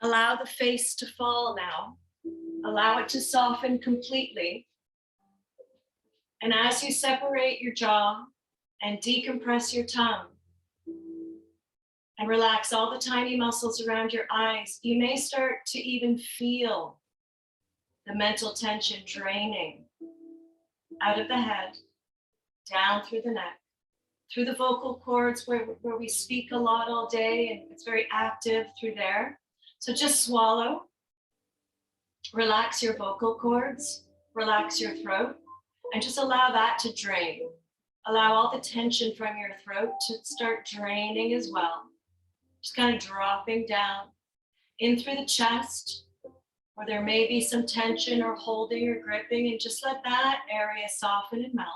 Allow the face to fall now. Allow it to soften completely. And as you separate your jaw and decompress your tongue and relax all the tiny muscles around your eyes, you may start to even feel the mental tension draining out of the head, down through the neck, through the vocal cords where we speak a lot all day and it's very active through there. So just swallow, relax your vocal cords, relax your throat, and just allow that to drain. Allow all the tension from your throat to start draining as well. Just kind of dropping down in through the chest, where there may be some tension or holding or gripping, and just let that area soften and melt.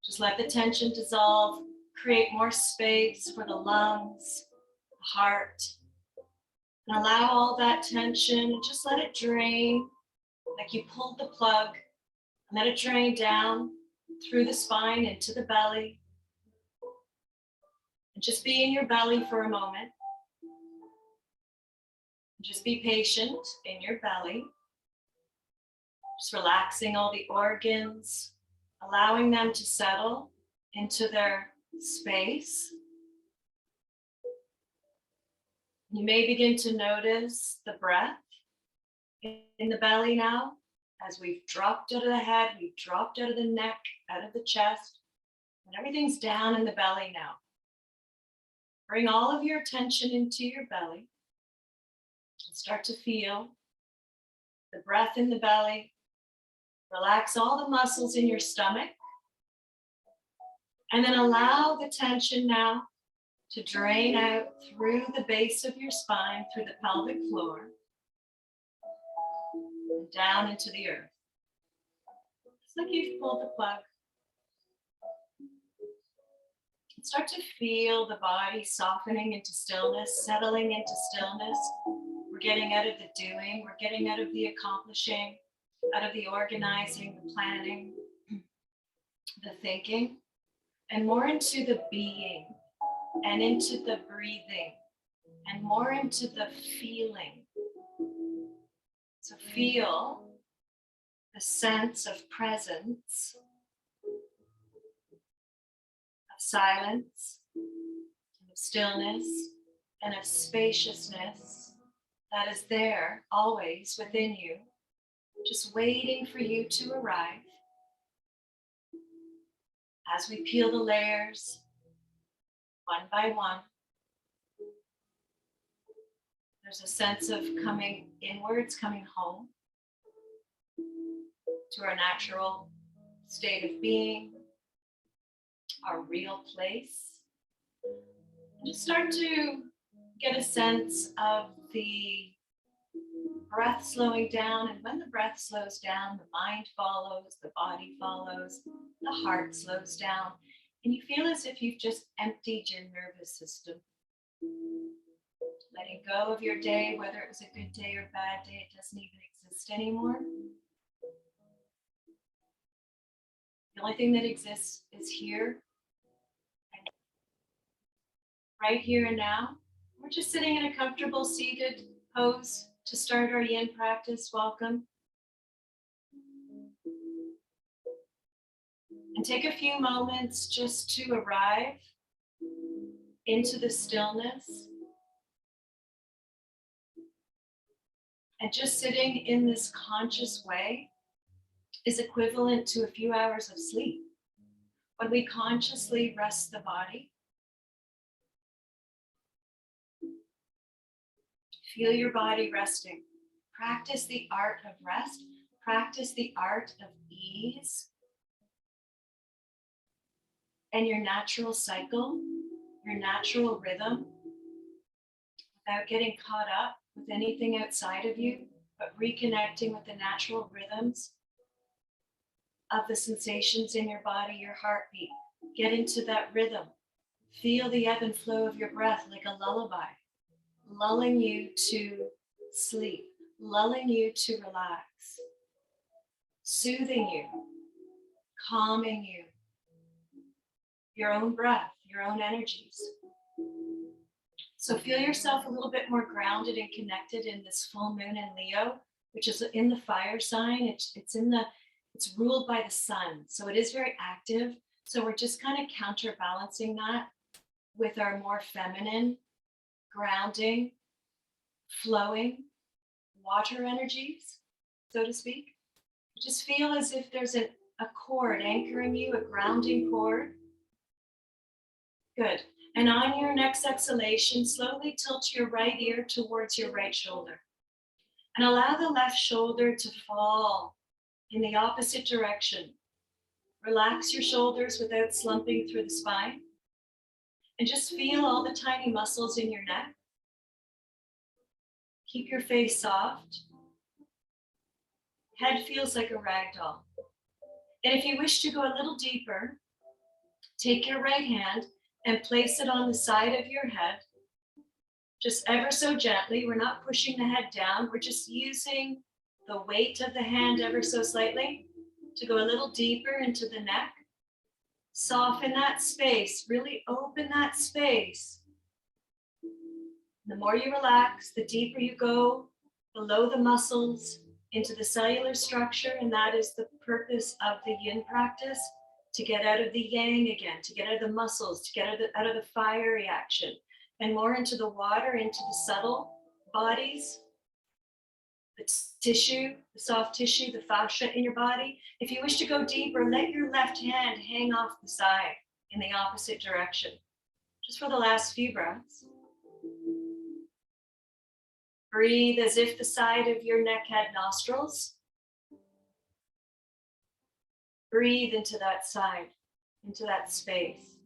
Just let the tension dissolve, create more space for the lungs, the heart, and allow all that tension and just let it drain like you pulled the plug. Let it drain down through the spine into the belly. And just be in your belly for a moment. Just be patient in your belly. Just relaxing all the organs, allowing them to settle into their space. You may begin to notice the breath in the belly now. As we've dropped out of the head, we've dropped out of the neck, out of the chest, and everything's down in the belly now. Bring all of your attention into your belly and start to feel the breath in the belly. Relax all the muscles in your stomach. And then allow the tension now to drain out through the base of your spine, through the pelvic floor, and down into the earth. It's like you've pulled the plug. And start to feel the body softening into stillness, settling into stillness. We're getting out of the doing, we're getting out of the accomplishing, out of the organizing, the planning, the thinking, and more into the being, and into the breathing, and more into the feeling. So feel a sense of presence, of silence, and of stillness, and of spaciousness that is there always within you, just waiting for you to arrive. As we peel the layers one by one, there's a sense of coming inwards, coming home to our natural state of being, our real place. And just start to get a sense of the breath slowing down. And when the breath slows down, the mind follows, the body follows, the heart slows down. And you feel as if you've just emptied your nervous system. Letting go of your day, whether it was a good day or bad day, it doesn't even exist anymore. The only thing that exists is here, right here and now. We're just sitting in a comfortable seated pose to start our Yin practice. Welcome. And take a few moments just to arrive into the stillness. And just sitting in this conscious way is equivalent to a few hours of sleep. When we consciously rest the body, feel your body resting. Practice the art of rest. Practice the art of ease. And your natural cycle, your natural rhythm, without getting caught up with anything outside of you, but reconnecting with the natural rhythms of the sensations in your body, your heartbeat. Get into that rhythm. Feel the ebb and flow of your breath like a lullaby, lulling you to sleep, lulling you to relax, soothing you, calming you. your own breath, your own energies. So feel yourself a little bit more grounded and connected in this full moon in Leo, which is in the fire sign. It's ruled by the sun. So it is very active. So we're just kind of counterbalancing that with our more feminine, grounding, flowing water energies, so to speak. Just feel as if there's a cord anchoring you, a grounding cord. Good. And on your next exhalation, slowly tilt your right ear towards your right shoulder. And allow the left shoulder to fall in the opposite direction. Relax your shoulders without slumping through the spine. And just feel all the tiny muscles in your neck. Keep your face soft. Head feels like a rag doll. And if you wish to go a little deeper, take your right hand and place it on the side of your head, just ever so gently. We're not pushing the head down. We're just using the weight of the hand ever so slightly to go a little deeper into the neck. Soften that space, really open that space. The more you relax, the deeper you go below the muscles into the cellular structure, and that is the purpose of the Yin practice, to get out of the Yang again, to get out of the muscles, to get out of the fire reaction, and more into the water, into the subtle bodies, the tissue, the soft tissue, the fascia in your body. If you wish to go deeper, let your left hand hang off the side in the opposite direction, just for the last few breaths. Breathe as if the side of your neck had nostrils. Breathe into that side, into that space.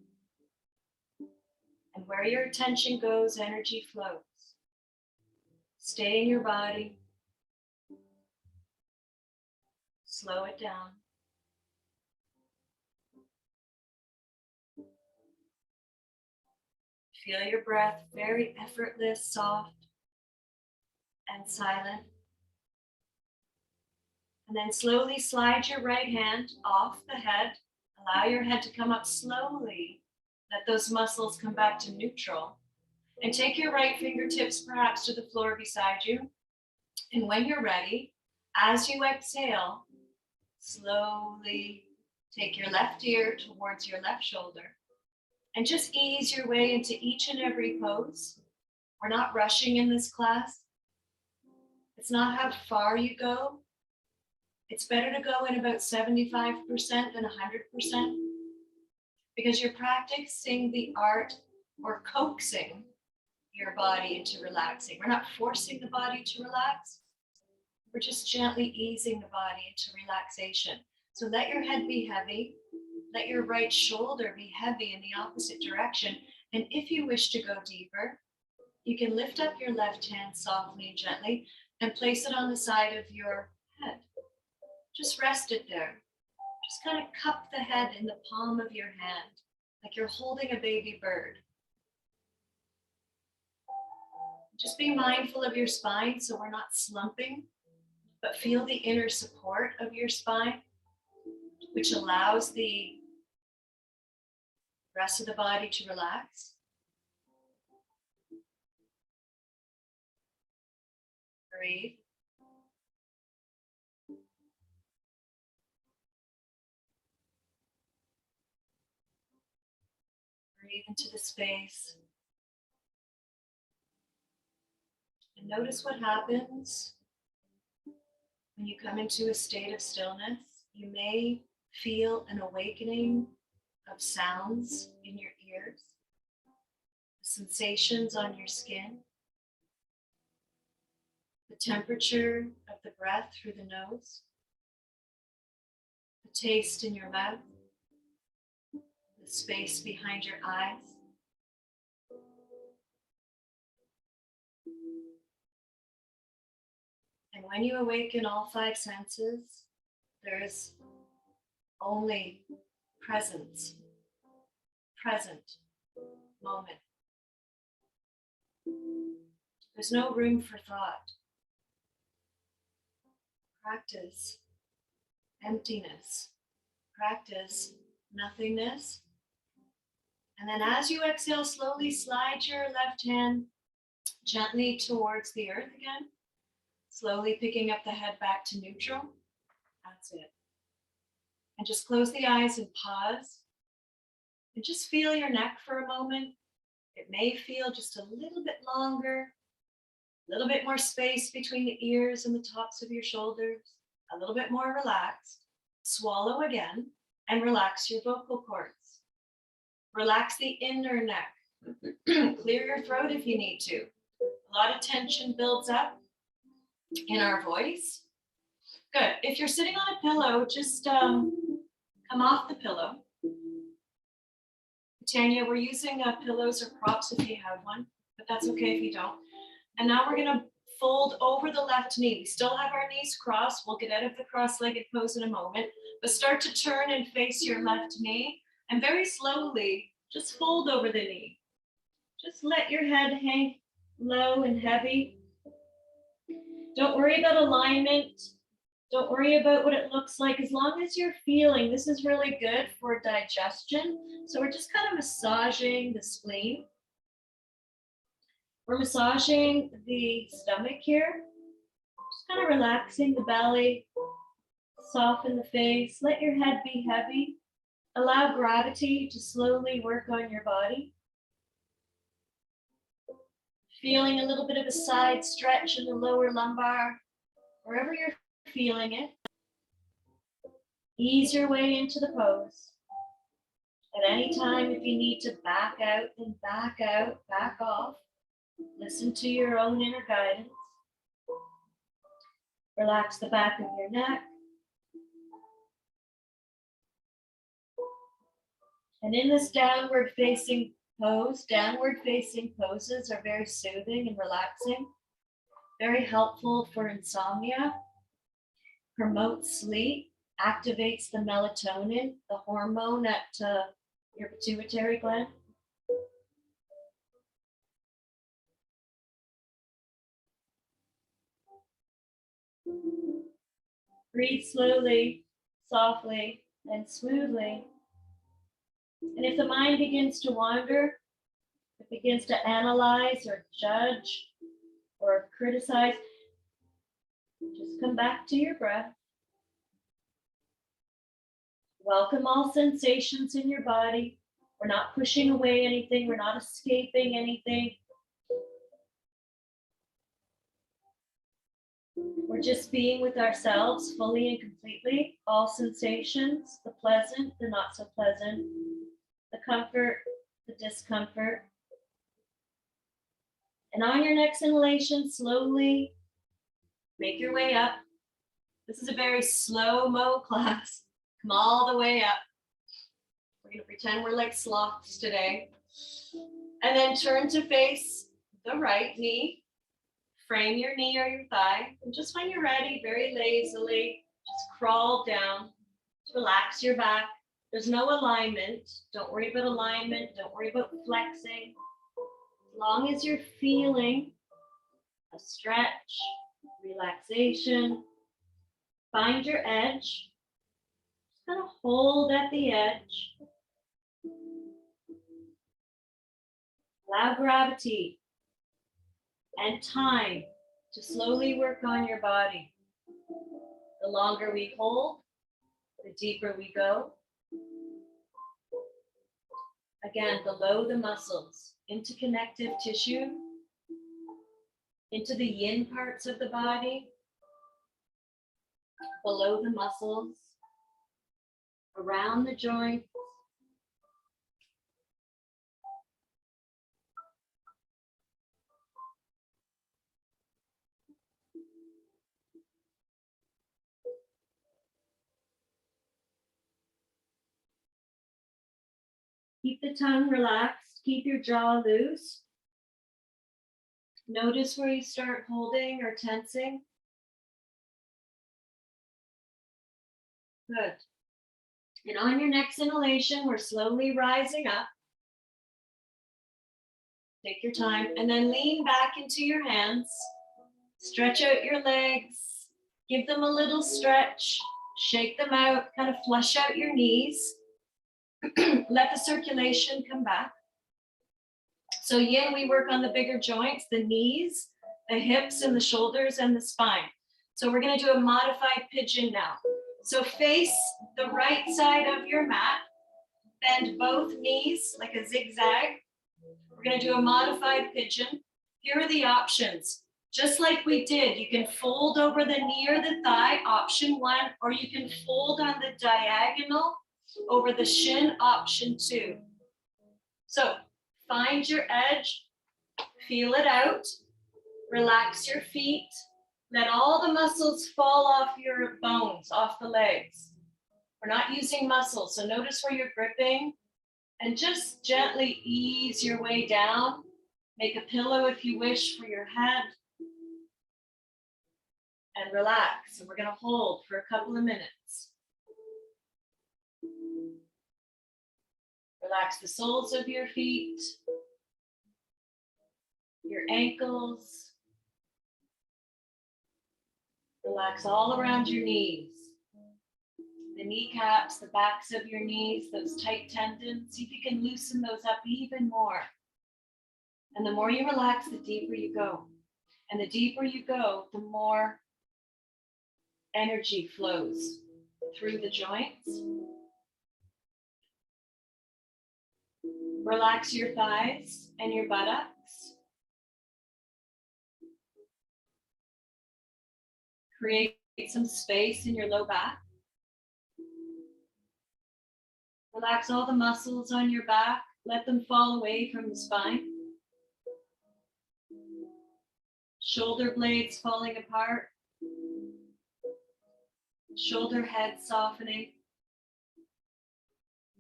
And where your attention goes, energy flows. Stay in your body. Slow it down. Feel your breath very effortless, soft, and silent. And then slowly slide your right hand off the head. Allow your head to come up slowly. Let those muscles come back to neutral. And take your right fingertips perhaps to the floor beside you. And when you're ready, as you exhale, slowly take your left ear towards your left shoulder. And just ease your way into each and every pose. We're not rushing in this class. It's not how far you go. It's better to go in about 75% than 100%, because you're practicing the art or coaxing your body into relaxing. We're not forcing the body to relax. We're just gently easing the body into relaxation. So let your head be heavy. Let your right shoulder be heavy in the opposite direction. And if you wish to go deeper, you can lift up your left hand softly and gently and place it on the side of your head. Just rest it there. Just kind of cup the head in the palm of your hand, like you're holding a baby bird. Just be mindful of your spine so we're not slumping, but feel the inner support of your spine, which allows the rest of the body to relax. Breathe. Breathe into the space. And notice what happens when you come into a state of stillness. You may feel an awakening of sounds in your ears, sensations on your skin, the temperature of the breath through the nose, the taste in your mouth, the space behind your eyes. And when you awaken all five senses, there is only presence, present moment. There's no room for thought. Practice emptiness. Practice nothingness. And then as you exhale, slowly slide your left hand gently towards the earth again. Slowly picking up the head back to neutral. That's it. And just close the eyes and pause. And just feel your neck for a moment. It may feel just a little bit longer, a little bit more space between the ears and the tops of your shoulders, a little bit more relaxed. Swallow again and relax your vocal cords. Relax the inner neck. Clear your throat if you need to. A lot of tension builds up in our voice. Good. If you're sitting on a pillow, just come off the pillow. Tanya, we're using pillows or props if you have one, but that's okay if you don't. And now we're going to fold over the left knee. We still have our knees crossed. We'll get out of the cross-legged pose in a moment, but start to turn and face your left knee. And very slowly, just fold over the knee. Just let your head hang low and heavy. Don't worry about alignment. Don't worry about what it looks like. As long as you're feeling, this is really good for digestion. So we're just kind of massaging the spleen. We're massaging the stomach here. Just kind of relaxing the belly, soften the face. Let your head be heavy. Allow gravity to slowly work on your body. Feeling a little bit of a side stretch in the lower lumbar, wherever you're feeling it. Ease your way into the pose. At any time, if you need to back out, then back out, back off. Listen to your own inner guidance. Relax the back of your neck. And in this downward facing pose, downward facing poses are very soothing and relaxing, very helpful for insomnia, promotes sleep, activates the melatonin, the hormone at your pituitary gland. Breathe slowly, softly, and smoothly. And if the mind begins to wander, it begins to analyze or judge or criticize, just come back to your breath. Welcome all sensations in your body. We're not pushing away anything. We're not escaping anything. We're just being with ourselves fully and completely. All sensations, the pleasant, the not so pleasant, the comfort, the discomfort. And on your next inhalation, slowly make your way up. This is a very slow-mo class. Come all the way up. We're going to pretend we're like sloths today. And then turn to face the right knee. Frame your knee or your thigh. And just when you're ready, very lazily, just crawl down. Just relax your back. There's no alignment. Don't worry about alignment. Don't worry about flexing. As long as you're feeling a stretch, relaxation, find your edge. Just kind of hold at the edge. Allow gravity and time to slowly work on your body. The longer we hold, the deeper we go. Again, below the muscles, into connective tissue, into the yin parts of the body, below the muscles, around the joints. Keep the tongue relaxed, keep your jaw loose. Notice where you start holding or tensing. Good. And on your next inhalation, we're slowly rising up. Take your time and then lean back into your hands. Stretch out your legs. Give them a little stretch. Shake them out, kind of flush out your knees. Let the circulation come back. So yin, we work on the bigger joints, the knees, the hips and the shoulders and the spine. So we're going to do a modified pigeon now. So face the right side of your mat, bend both knees like a zigzag. We're going to do a modified pigeon. Here are the options. Just like we did, you can fold over the knee or the thigh, option 1, or you can fold on the diagonal over the shin, option 2. So find your edge, feel it out, relax your feet, let all the muscles fall off your bones, off the legs. We're not using muscles, so notice where you're gripping and just gently ease your way down. Make a pillow if you wish for your head. And relax. And we're going to hold for a couple of minutes. Relax the soles of your feet, your ankles. Relax all around your knees. The kneecaps, the backs of your knees, those tight tendons. See if you can loosen those up even more. And the more you relax, the deeper you go. And the deeper you go, the more energy flows through the joints. Relax your thighs and your buttocks. Create some space in your low back. Relax all the muscles on your back. Let them fall away from the spine. Shoulder blades falling apart. Shoulder head softening.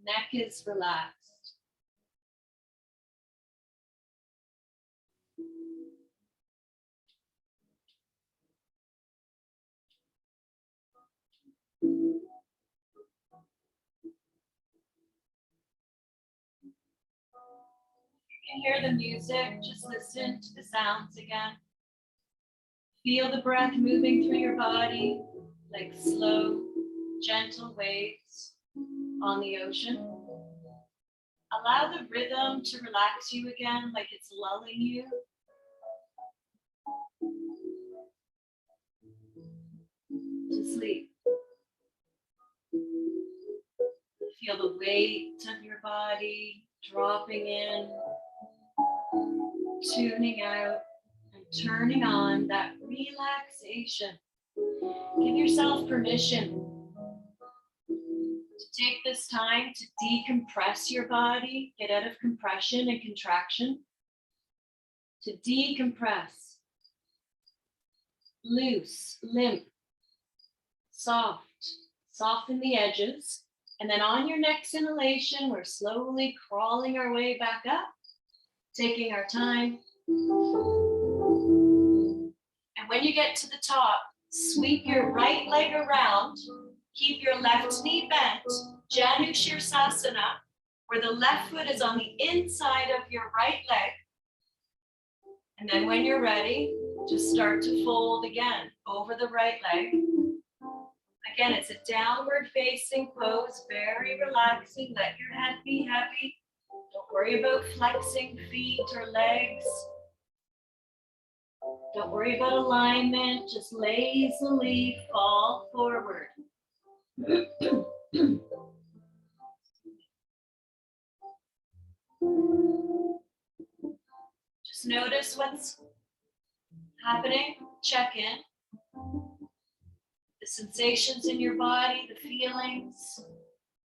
Neck is relaxed. You can hear the music, just listen to the sounds again. Feel the breath moving through your body like slow, gentle waves on the ocean. Allow the rhythm to relax you again, like it's lulling you. To sleep. Feel the weight of your body dropping in, tuning out, and turning on that relaxation. Give yourself permission to take this time to decompress your body, get out of compression and contraction, to decompress, loose, limp, soft, soften the edges. And then on your next inhalation, we're slowly crawling our way back up, taking our time. And when you get to the top, sweep your right leg around, keep your left knee bent, Janu Shirsasana, where the left foot is on the inside of your right leg. And then when you're ready, just start to fold again over the right leg. Again, it's a downward facing pose, very relaxing. Let your head be heavy. Don't worry about flexing feet or legs. Don't worry about alignment. Just lazily fall forward. Just notice what's happening. Check in. The sensations in your body, the feelings,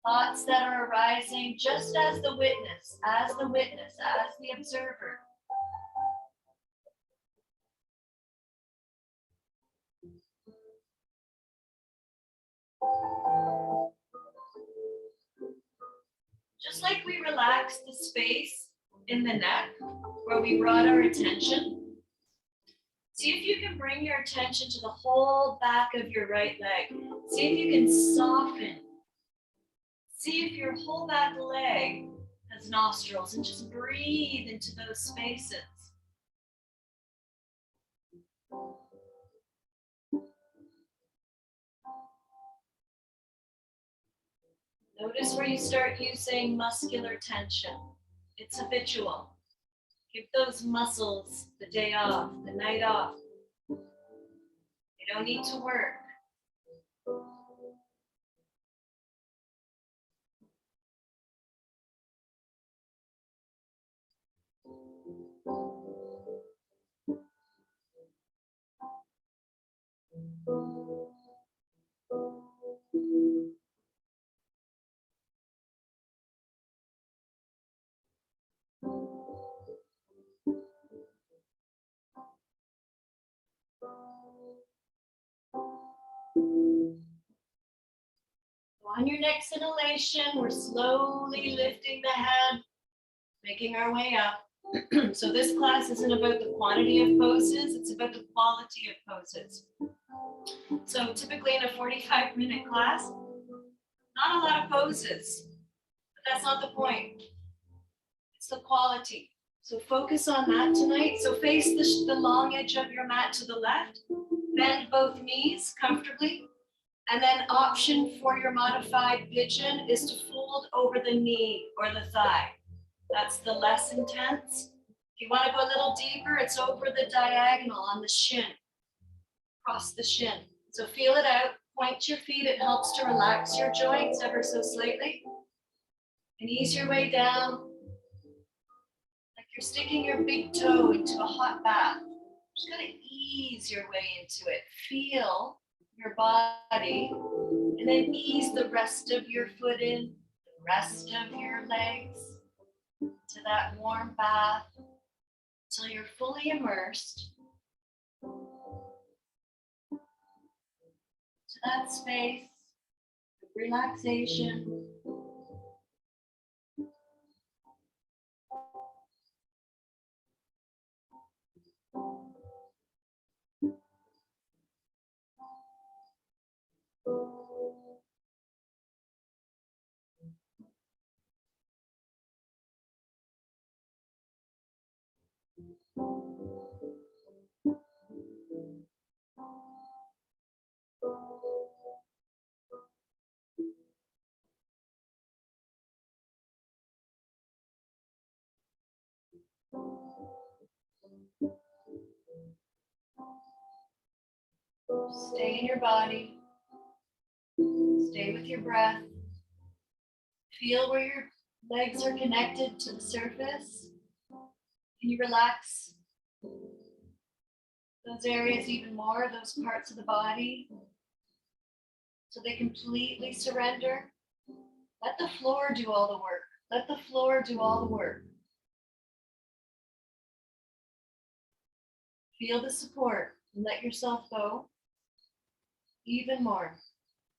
thoughts that are arising, just as the witness, as the observer. Just like we relaxed the space in the neck where we brought our attention, see if you can bring your attention to the whole back of your right leg. See if you can soften. See if your whole back leg has nostrils and just breathe into those spaces. Notice where you start using muscular tension. It's habitual. Give those muscles the day off, the night off. You don't need to work. On your next inhalation, we're slowly lifting the head, making our way up. So this class isn't about the quantity of poses, it's about the quality of poses. So typically in a 45-minute class, not a lot of poses, but that's not the point. It's the quality. So focus on that tonight. So face the long edge of your mat to the left, bend both knees comfortably. And then option for your modified pigeon is to fold over the knee or the thigh. That's the less intense. If you want to go a little deeper, it's over the diagonal on the shin, across the shin. So feel it out, point your feet. It helps to relax your joints ever so slightly. And ease your way down, like you're sticking your big toe into a hot bath. Just gotta ease your way into it. Feel your body. And then ease the rest of your foot in, the rest of your legs to that warm bath until you're fully immersed to that space of relaxation. Stay in your body. Stay with your breath. Feel where your legs are connected to the surface. Can you relax those areas even more, those parts of the body, so they completely surrender? Let the floor do all the work. Let the floor do all the work. Feel the support and let yourself go even more.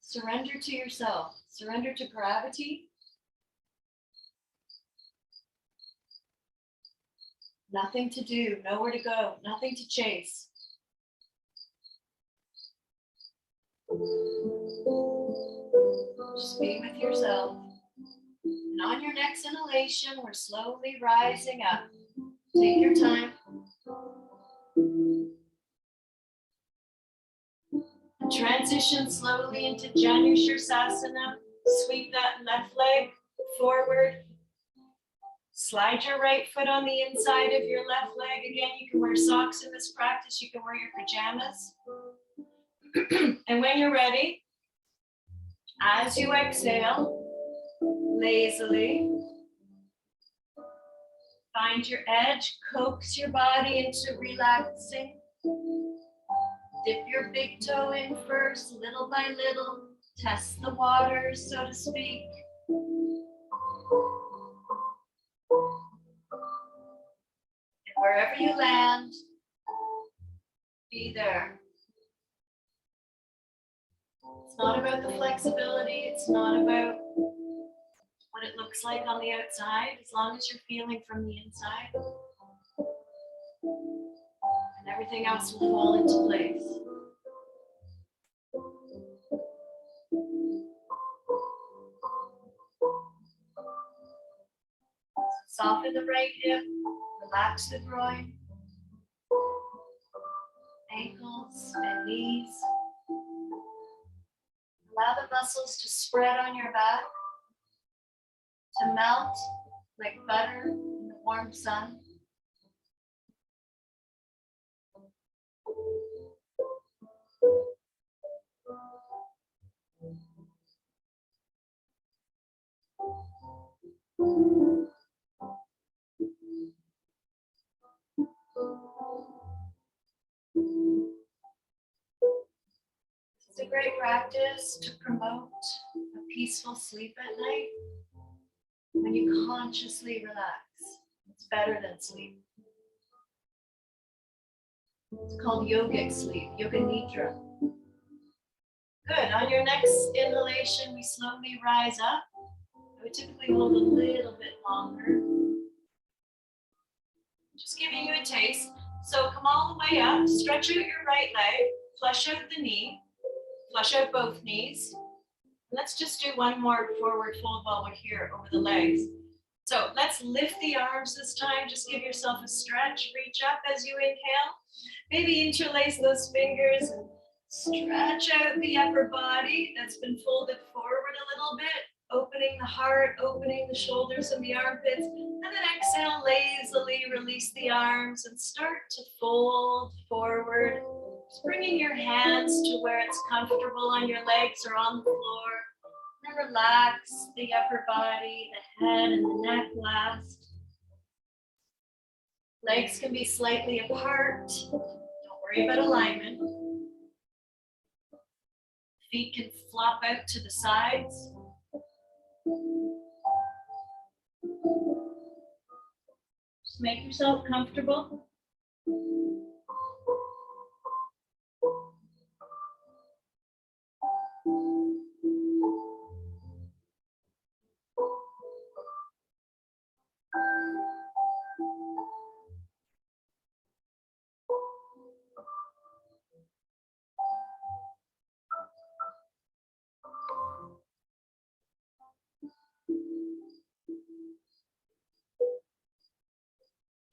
Surrender to yourself. Surrender to gravity. Nothing to do, nowhere to go, nothing to chase. Just be with yourself. And on your next inhalation, we're slowly rising up. Take your time. And transition slowly into Janu Shirsasana. Sweep that left leg forward. Slide your right foot on the inside of your left leg. Again, you can wear socks in this practice. You can wear your pajamas. And when you're ready, as you exhale, lazily, find your edge, coax your body into relaxing. Dip your big toe in first, little by little. Test the waters, so to speak. And wherever you land, be there. It's not about the flexibility. It's not about what it looks like on the outside, as long as you're feeling from the inside. And everything else will fall into place. Soften the right hip, relax the groin, ankles and knees. Allow the muscles to spread on your back. to melt like butter in the warm sun. It's a great practice to promote a peaceful sleep at night when you consciously relax. It's better than sleep. It's called yogic sleep, yoga nidra. Good. On your next inhalation, we slowly rise up. I would typically hold a little bit longer. Just giving you a taste. So come all the way up, stretch out your right leg, flush out the knee, flush out both knees. Let's just do one more forward fold while we're here over the legs. So let's lift the arms this time. Just give yourself a stretch. Reach up as you inhale. Maybe interlace those fingers and stretch out the upper body that's been folded forward a little bit, opening the heart, opening the shoulders and the armpits. And then exhale, lazily release the arms and start to fold forward. Just bringing your hands to where it's comfortable on your legs or on the floor. And relax the upper body, the head and the neck last. Legs can be slightly apart. Don't worry about alignment. Feet can flop out to the sides. Just make yourself comfortable.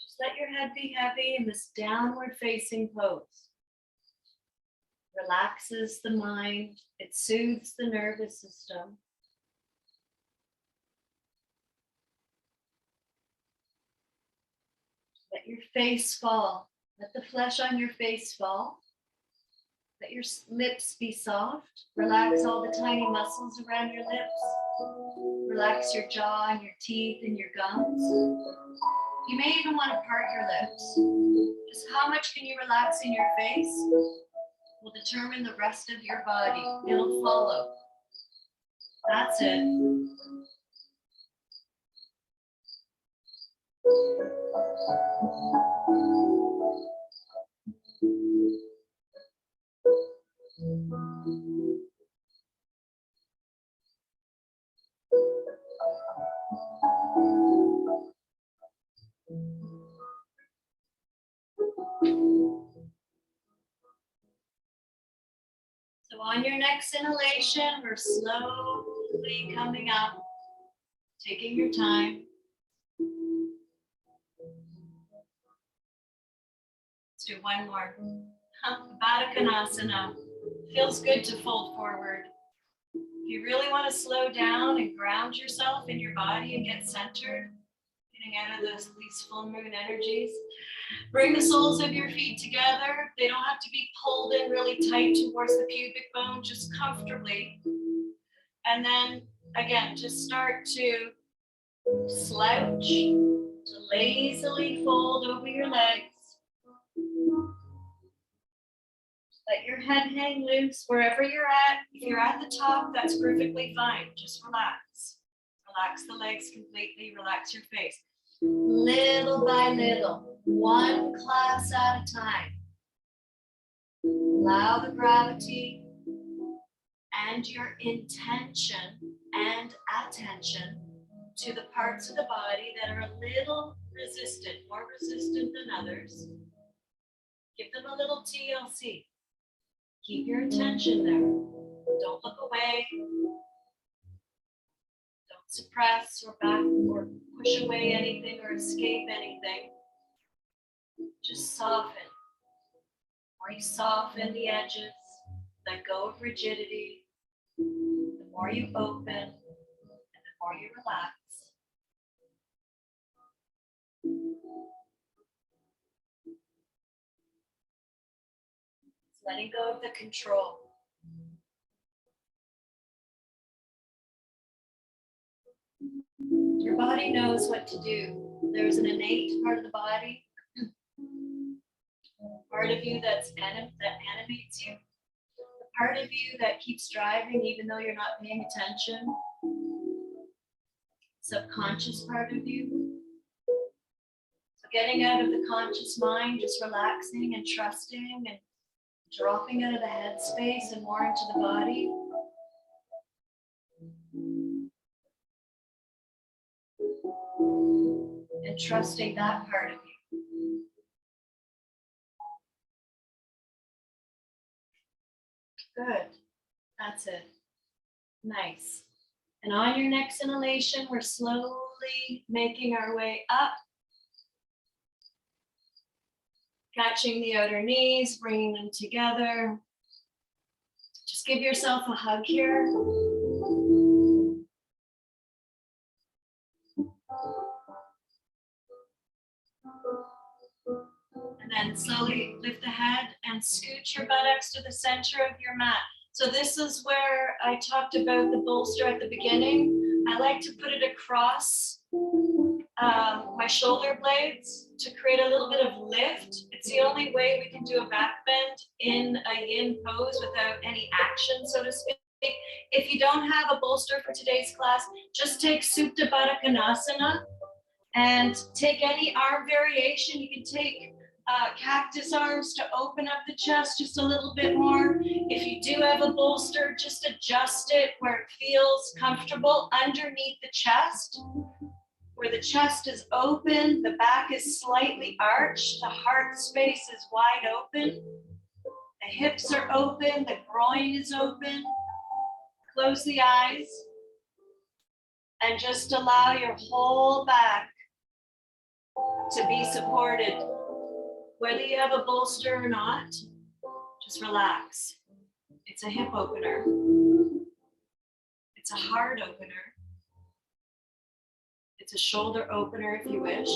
Just let your head be heavy in this downward facing pose. Relaxes the mind, it soothes the nervous system. Let your face fall. Let the flesh on your face fall. Let your lips be soft. Relax all the tiny muscles around your lips. Relax your jaw and your teeth and your gums. You may even want to part your lips. Just how much can you relax in your face will determine the rest of your body. It'll follow. That's it. So on your next inhalation, we're slowly coming up, taking your time. Let's do one more. Baddha Konasana. Feels good to fold forward. If you really want to slow down and ground yourself in your body and get centered, getting out of these full moon energies, bring the soles of your feet together. They don't have to be pulled in really tight towards the pubic bone, just comfortably. And then again, just start to slouch, to lazily fold over your legs. Let your head hang loose wherever you're at. If you're at the top, that's perfectly fine. Just relax. Relax the legs completely. Relax your face. Little by little, one class at a time. Allow the gravity and your intention and attention to the parts of the body that are a little resistant, more resistant than others. Give them a little TLC. Keep your attention there. Don't look away. Don't suppress or back or push away anything or escape anything. Just soften. The more you soften the edges, let go of rigidity, the more you open and the more you relax, Letting go of the control. Your body knows what to do. There's an innate part of the body, part of you that animates you, the part of you that keeps driving even though you're not paying attention, subconscious part of you. So getting out of the conscious mind, just relaxing and trusting and dropping out of the head space and more into the body. And trusting that part of you. Good. That's it. Nice. And on your next inhalation, we're slowly making our way up. Catching the outer knees, bringing them together. Just give yourself a hug here. And then slowly lift the head and scoot your buttocks to the center of your mat. So this is where I talked about the bolster at the beginning. I like to put it across my shoulder blades to create a little bit of lift. It's the only way we can do a back bend in a yin pose without any action, so to speak. If you don't have a bolster for today's class, just take Supta Baddha Konasana and take any arm variation. You can take cactus arms to open up the chest just a little bit more. If you do have a bolster, just adjust it where it feels comfortable underneath the chest. Where the chest is open, the back is slightly arched, the heart space is wide open, the hips are open, the groin is open. Close the eyes and just allow your whole back to be supported. Whether you have a bolster or not, just relax. It's a hip opener. It's a heart opener. It's a shoulder opener if you wish.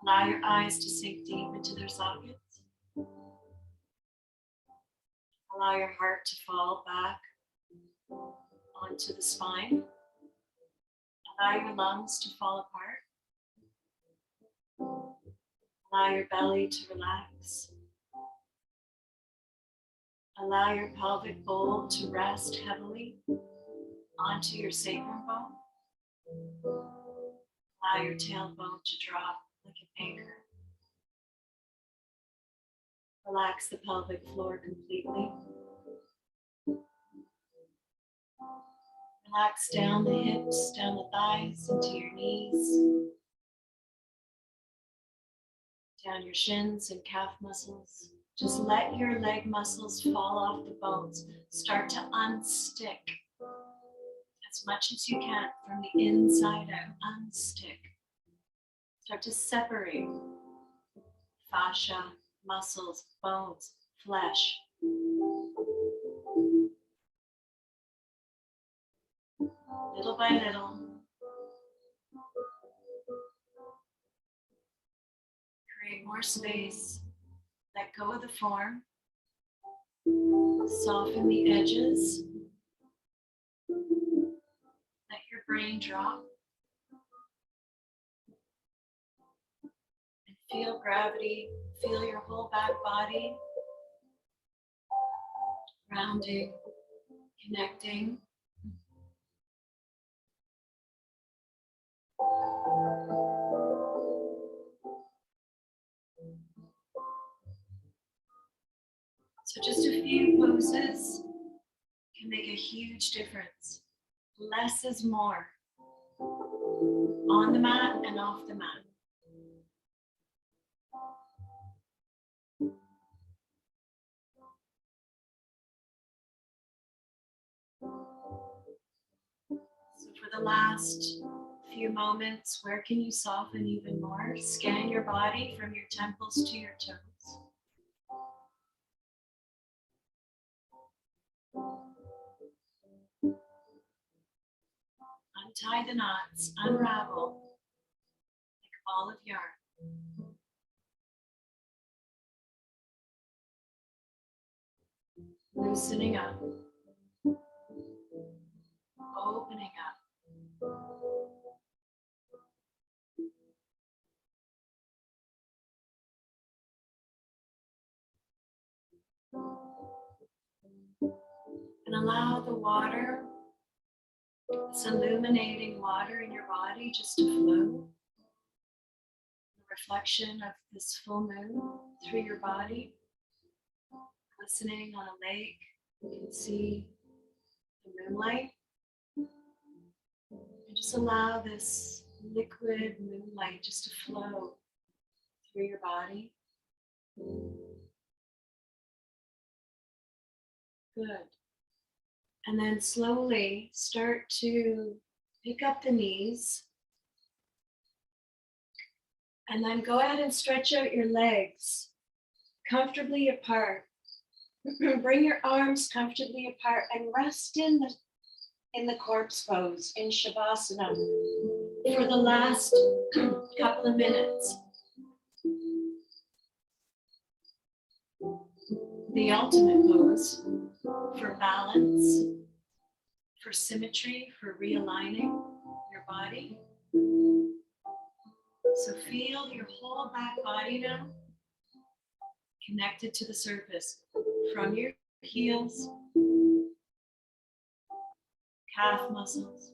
Allow your eyes to sink deep into their sockets. Allow your heart to fall back onto the spine. Allow your lungs to fall apart. Allow your belly to relax. Allow your pelvic bowl to rest heavily onto your sacrum bone. Allow your tailbone to drop like an anchor. Relax the pelvic floor completely. Relax down the hips, down the thighs, into your knees, down your shins and calf muscles. Just let your leg muscles fall off the bones. Start to unstick as much as you can from the inside out. Unstick. Start to separate fascia, muscles, bones, flesh. Little by little. Create more space. Let go of the form. Soften the edges. Let your brain drop. And feel gravity. Feel your whole back body. Grounding, connecting. So just a few poses can make a huge difference. Less is more. On the mat and off the mat. So for the last few moments, where can you soften even more? Scan your body from your temples to your toes. Untie the knots, unravel. ball of yarn. Loosening up, opening up. And allow the water, this illuminating water in your body, just to flow. The reflection of this full moon through your body. Listening on a lake, you can see the moonlight. And just allow this liquid moonlight just to flow through your body. Good. And then slowly start to pick up the knees. And then go ahead and stretch out your legs comfortably apart. Bring your arms comfortably apart and rest in the corpse pose, in Shavasana, for the last couple of minutes. The ultimate pose for balance, for symmetry, for realigning your body. So feel your whole back body now connected to the surface, from your heels, calf muscles,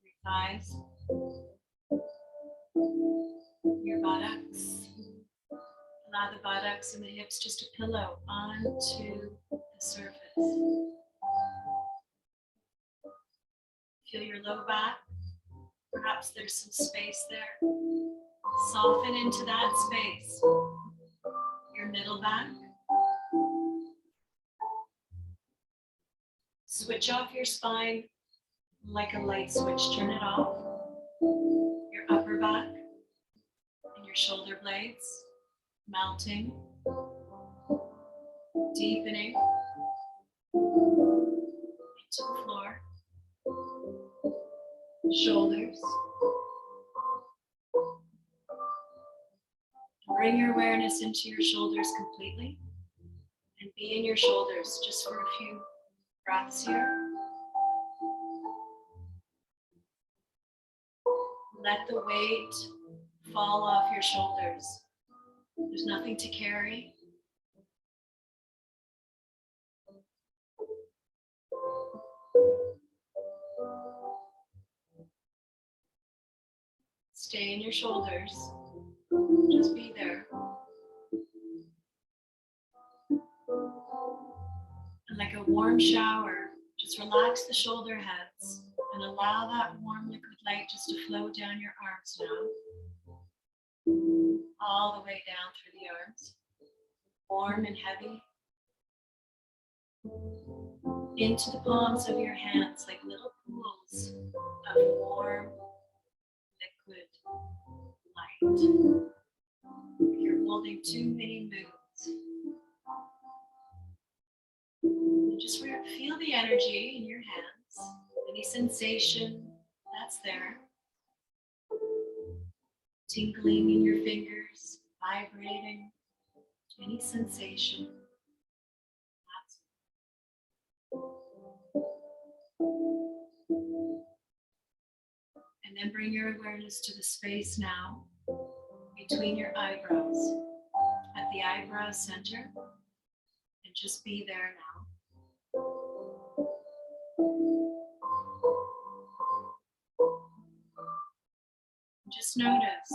your thighs, your buttocks. Allow the buttocks and the hips just to pillow onto the surface. Feel your low back. Perhaps there's some space there. Soften into that space. Your middle back. Switch off your spine like a light switch. Turn it off. Your upper back and your shoulder blades mounting, deepening into the floor. Shoulders. Bring your awareness into your shoulders completely and be in your shoulders just for a few breaths here. Let the weight fall off your shoulders. There's nothing to carry. Stay in your shoulders. Just be there. And like a warm shower, just relax the shoulder heads and allow that warm liquid light just to flow down your arms now. All the way down through the arms. Warm and heavy. Into the palms of your hands like little pools of warm liquid light. You're holding too many moons. And just feel the energy in your hands. Any sensation that's there. Tingling in your fingers, vibrating. Any sensation. And then bring your awareness to the space now between your eyebrows, at the eyebrow center, and just be there now. Just notice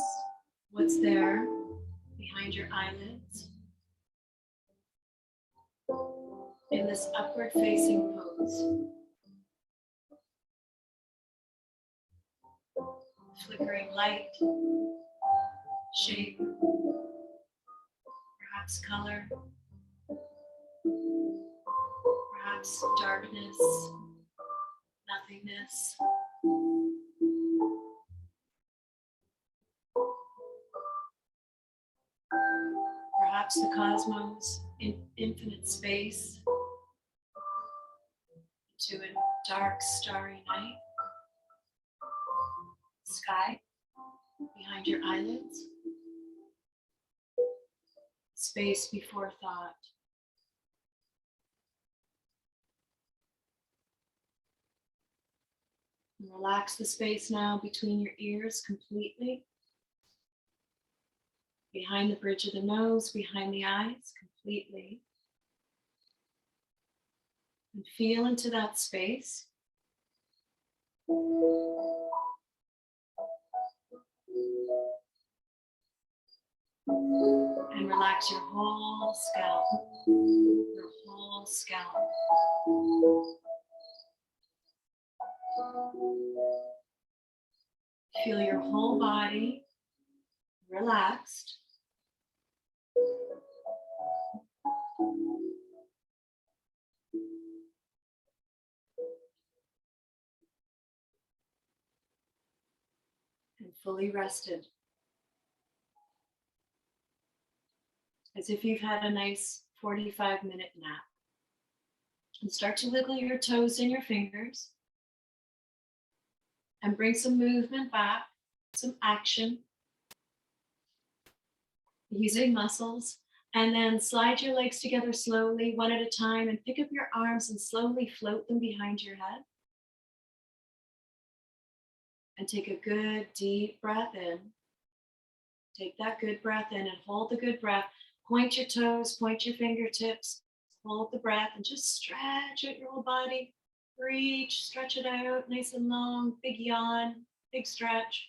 what's there behind your eyelids in this upward facing pose. Flickering light, shape, perhaps color, perhaps darkness, nothingness. Perhaps the cosmos in infinite space into a dark, starry night. Sky. behind your eyelids. Space before thought. And relax the space now between your ears completely. Behind the bridge of the nose, behind the eyes, completely. And feel into that space. And relax your whole scalp. Your whole scalp. Feel your whole body relaxed. And fully rested. As if you've had a nice 45-minute nap. And start to wiggle your toes and your fingers. And bring some movement back, some action. Using muscles. And then slide your legs together slowly, one at a time, and pick up your arms and slowly float them behind your head. And take a good deep breath in. Take that good breath in and hold the good breath. Point your toes, point your fingertips, hold the breath and just stretch out your whole body. Reach, stretch it out, nice and long, big yawn, big stretch.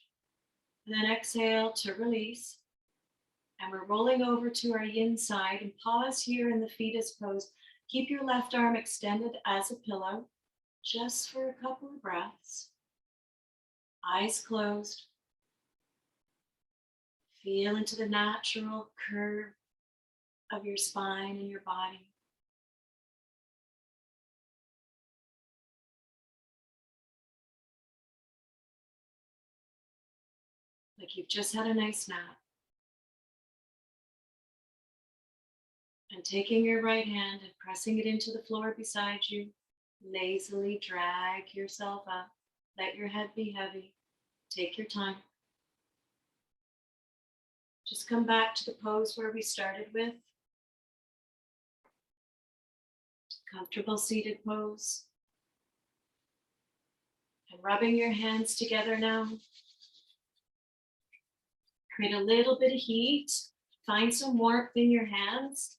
And then exhale to release. And we're rolling over to our yin side and pause here in the fetus pose. Keep your left arm extended as a pillow, just for a couple of breaths. Eyes closed. Feel into the natural curve of your spine and your body. Like you've just had a nice nap. And taking your right hand and pressing it into the floor beside you, lazily drag yourself up. Let your head be heavy. Take your time. Just come back to the pose where we started with. Comfortable seated pose. And rubbing your hands together now. Create a little bit of heat. Find some warmth in your hands.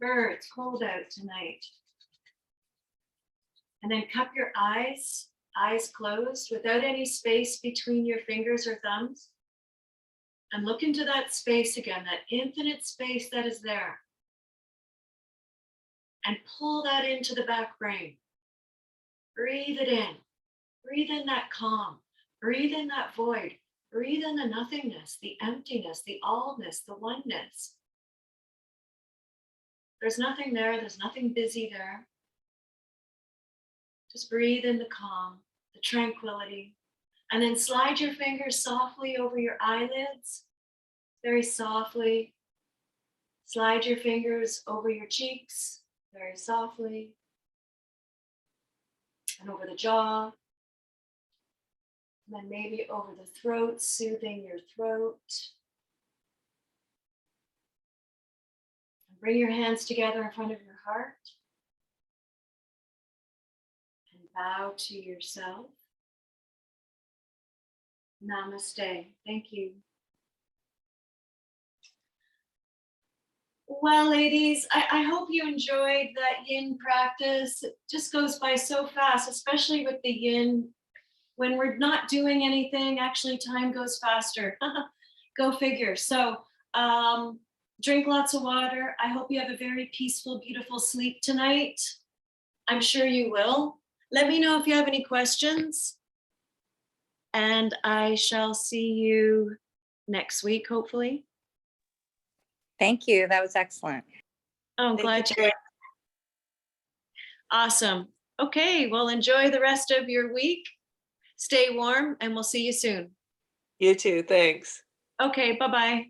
It's cold out tonight. And then cup your eyes closed without any space between your fingers or thumbs. And look into that space again, that infinite space that is there. And pull that into the back brain. Breathe it in. Breathe in that calm. Breathe in that void. Breathe in the nothingness, the emptiness, the allness, the oneness. There's nothing there. There's nothing busy there. Just breathe in the calm, the tranquility. And then slide your fingers softly over your eyelids, very softly. Slide your fingers over your cheeks, very softly. And over the jaw. And then maybe over the throat, soothing your throat. And bring your hands together in front of your heart. And bow to yourself. Namaste. Thank you. Well, ladies, I hope you enjoyed that yin practice. It just goes by so fast, especially with the yin. When we're not doing anything, actually time goes faster. Go figure. So drink lots of water. I hope you have a very peaceful, beautiful sleep tonight. I'm sure you will. Let me know if you have any questions. And I shall see you next week, hopefully. Thank you. That was excellent. Oh, I'm glad you. Awesome. Okay, well, enjoy the rest of your week. Stay warm, and we'll see you soon. You too. Thanks. Okay, bye-bye.